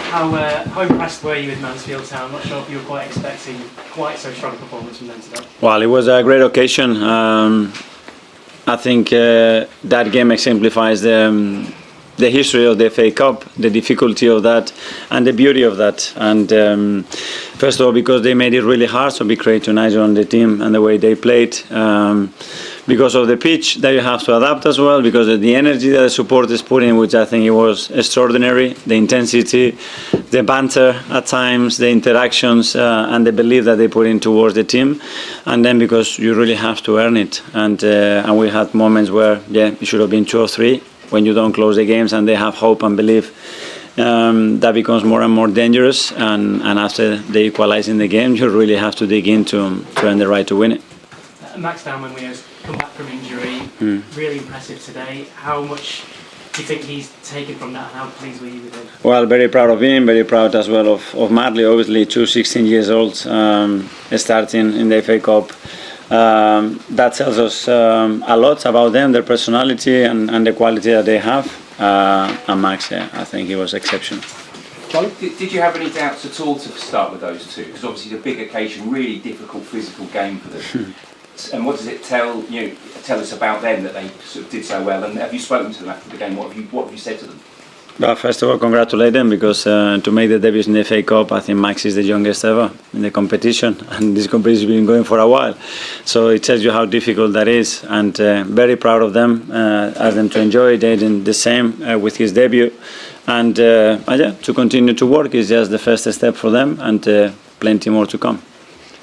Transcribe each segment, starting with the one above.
How impressed were you with Mansfield Town? I'm not sure if you were quite expecting quite so strong a performance from them today. Well, it was a great occasion. I think that game exemplifies the history of the FA Cup, the difficulty of that, and the beauty of that. And first of all, because they made it really hard, so big credit to Nigel and the team and the way they played. Because of the pitch that you have to adapt as well, because of the energy that the supporters put in, which I think it was extraordinary, the intensity, the banter at times, the interactions, and the belief that they put in towards the team. And then because you really have to earn it. And we had moments where, it should have been 2 or 3. When you don't close the games and they have hope and belief, that becomes more and more dangerous. And after they equalize in the game, you really have to dig in to earn the right to win it. Max Dowman has come back from injury, really impressive today. How much do you think he's taken from that, and how pleased were you with him? Well, very proud of him, very proud as well of Marley, obviously 16 years old, starting in the FA Cup. That tells us a lot about them, their personality and the quality that they have. And Max, I think he was exceptional. Charlie? Did you have any doubts at all to start with those two? Because obviously the big occasion, really difficult physical game for them. And what does it tell us about them that they sort of did so well? And have you spoken to them after the game? What have you said to them? Well, first of all, congratulate them, because to make the debut in the FA Cup, I think Max is the youngest ever in the competition, and this competition has been going for a while. So it tells you how difficult that is, and very proud of them. Ask them to enjoy it, they did the same with his debut. And to continue to work is just the first step for them, and plenty more to come.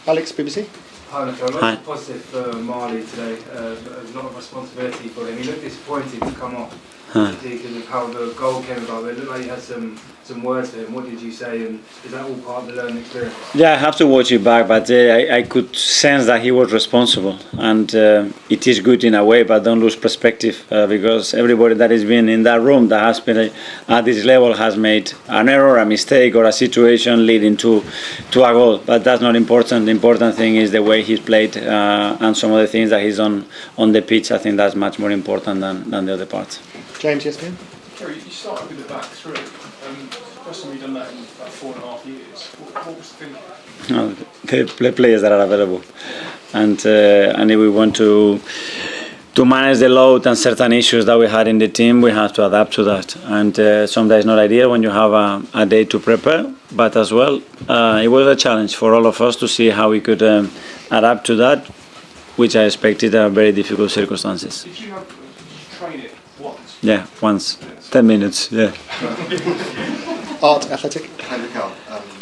Alex, BBC. Hi, Nico. Lots of positive for Marley today. A lot of responsibility for him. He looked disappointed to come off because of how the goal came about. It looked like you had some words for him. What did you say? And is that all part of the learning experience? Yeah, I have to watch it back, but I could sense that he was responsible, and it is good in a way, but don't lose perspective, because everybody that has been in that room that has been at this level has made an error, a mistake, or a situation leading to a goal. But that's not important. The important thing is the way he's played and some of the things that he's on the pitch. I think that's much more important than the other parts. James, yes, ma'am. Kerry, you started with the back three. First time you've done that in about 4.5 years. What was the thinking? The players that are available, and if we want to manage the load and certain issues that we had in the team, we have to adapt to that. And sometimes it's not ideal when you have a day to prepare, but as well, it was a challenge for all of us to see how we could adapt to that, which I expected are very difficult circumstances. Did you train it once? Yeah, once. 10 minutes, yeah. Art, Athletic. Hi, Mikel.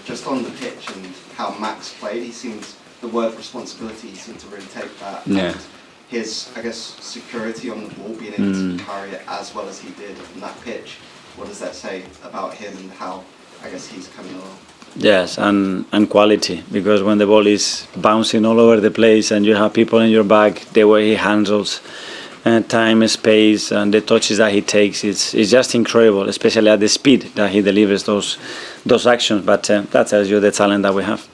Just on the pitch and how Max played, the word responsibility, he seemed to really take that. Yeah. And his, I guess, security on the ball, being able to carry it as well as he did on that pitch, what does that say about him and how, I guess, he's coming along? Yes, and quality, because when the ball is bouncing all over the place and you have people in your back, the way he handles time, space, and the touches that he takes, it's just incredible, especially at the speed that he delivers those actions. But that tells you the talent that we have.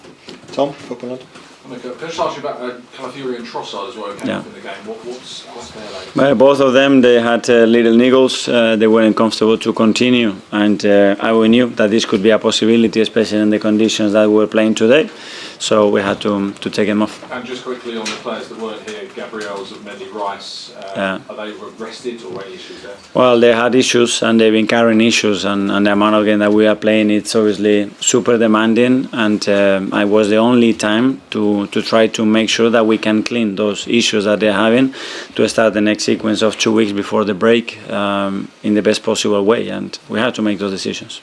Tom, Football London. Can I just ask you about Calafiori and Trossard as well, came up in the game. What's their latest? Well, both of them, they had little niggles. They weren't comfortable to continue, and we knew that this could be a possibility, especially in the conditions that we were playing today. So we had to take them off. And just quickly on the players that weren't here, Gabriel's and Mendy Rice, are they rested or any issues there? Well, they had issues and they've been carrying issues, and the amount of game that we are playing, it's obviously super demanding, and I was the only time to try to make sure that we can clean those issues that they're having to start the next sequence of 2 weeks before the break in the best possible way, and we had to make those decisions.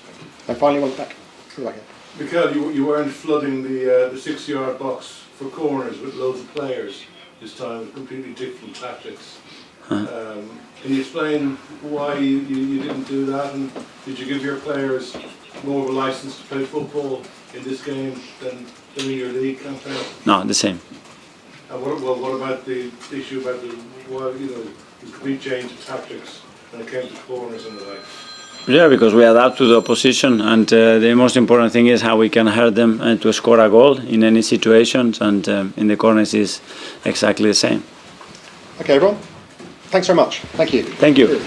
And finally, one back. Mikel, you weren't flooding the 6-yard box for corners with loads of players this time, with completely different tactics. Can you explain why you didn't do that, and did you give your players more of a license to play football in this game than in your league campaign? No, the same. And what about the issue about the complete change of tactics when it came to corners and the like? Yeah, because we adapt to the opposition, and the most important thing is how we can hurt them and to score a goal in any situations, and in the corners is exactly the same. Okay, everyone. Thanks very much. Thank you. Thank you.